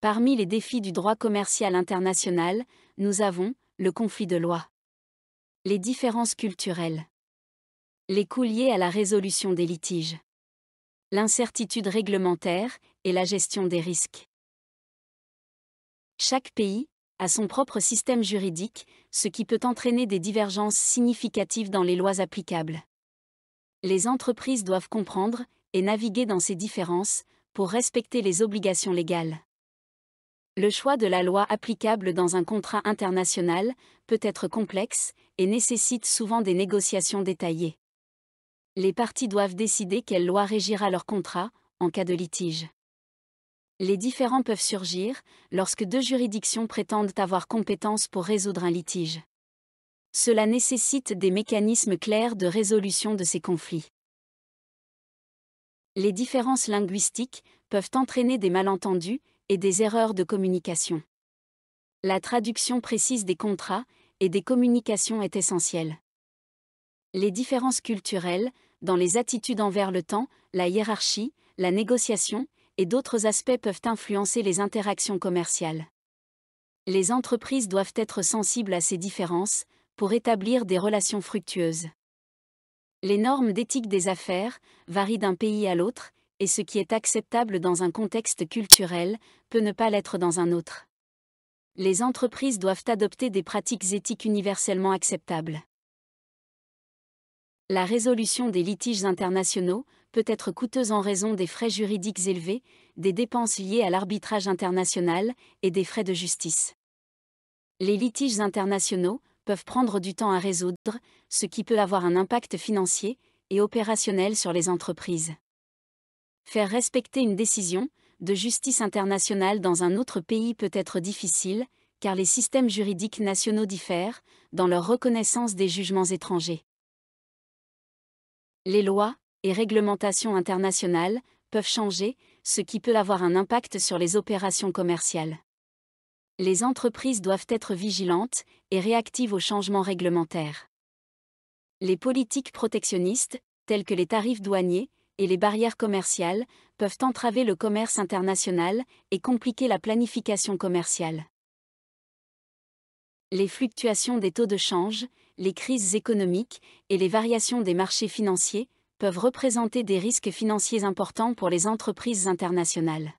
Parmi les défis du droit commercial international, nous avons le conflit de loi, les différences culturelles, les coûts liés à la résolution des litiges, l'incertitude réglementaire et la gestion des risques. Chaque pays a son propre système juridique, ce qui peut entraîner des divergences significatives dans les lois applicables. Les entreprises doivent comprendre et naviguer dans ces différences pour respecter les obligations légales. Le choix de la loi applicable dans un contrat international peut être complexe et nécessite souvent des négociations détaillées. Les parties doivent décider quelle loi régira leur contrat en cas de litige. Les différends peuvent surgir lorsque deux juridictions prétendent avoir compétence pour résoudre un litige. Cela nécessite des mécanismes clairs de résolution de ces conflits. Les différences linguistiques peuvent entraîner des malentendus et des erreurs de communication. La traduction précise des contrats et des communications est essentielle. Les différences culturelles, dans les attitudes envers le temps, la hiérarchie, la négociation, et d'autres aspects peuvent influencer les interactions commerciales. Les entreprises doivent être sensibles à ces différences pour établir des relations fructueuses. Les normes d'éthique des affaires varient d'un pays à l'autre, et ce qui est acceptable dans un contexte culturel peut ne pas l'être dans un autre. Les entreprises doivent adopter des pratiques éthiques universellement acceptables. La résolution des litiges internationaux peut être coûteuse en raison des frais juridiques élevés, des dépenses liées à l'arbitrage international et des frais de justice. Les litiges internationaux peuvent prendre du temps à résoudre, ce qui peut avoir un impact financier et opérationnel sur les entreprises. Faire respecter une décision de justice internationale dans un autre pays peut être difficile, car les systèmes juridiques nationaux diffèrent dans leur reconnaissance des jugements étrangers. Les lois et réglementations internationales peuvent changer, ce qui peut avoir un impact sur les opérations commerciales. Les entreprises doivent être vigilantes et réactives aux changements réglementaires. Les politiques protectionnistes, telles que les tarifs douaniers et les barrières commerciales, peuvent entraver le commerce international et compliquer la planification commerciale. Les fluctuations des taux de change, les crises économiques et les variations des marchés financiers peuvent représenter des risques financiers importants pour les entreprises internationales.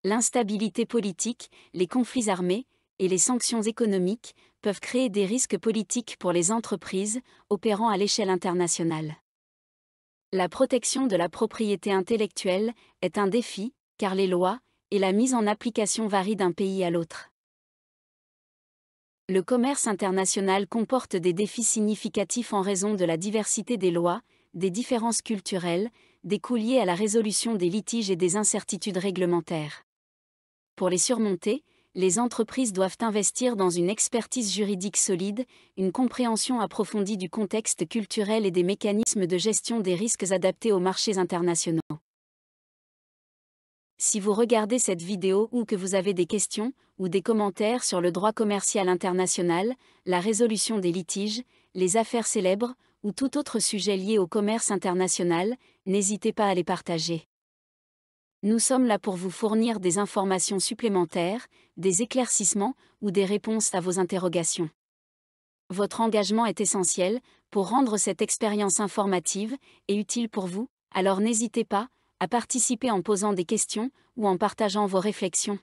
L'instabilité politique, les conflits armés et les sanctions économiques peuvent créer des risques politiques pour les entreprises opérant à l'échelle internationale. La protection de la propriété intellectuelle est un défi, car les lois et la mise en application varient d'un pays à l'autre. Le commerce international comporte des défis significatifs en raison de la diversité des lois, des différences culturelles, des coûts liés à la résolution des litiges et des incertitudes réglementaires. Pour les surmonter, les entreprises doivent investir dans une expertise juridique solide, une compréhension approfondie du contexte culturel et des mécanismes de gestion des risques adaptés aux marchés internationaux. Si vous regardez cette vidéo ou que vous avez des questions ou des commentaires sur le droit commercial international, la résolution des litiges, les affaires célèbres ou tout autre sujet lié au commerce international, n'hésitez pas à les partager. Nous sommes là pour vous fournir des informations supplémentaires, des éclaircissements ou des réponses à vos interrogations. Votre engagement est essentiel pour rendre cette expérience informative et utile pour vous, alors n'hésitez pas à participer en posant des questions ou en partageant vos réflexions.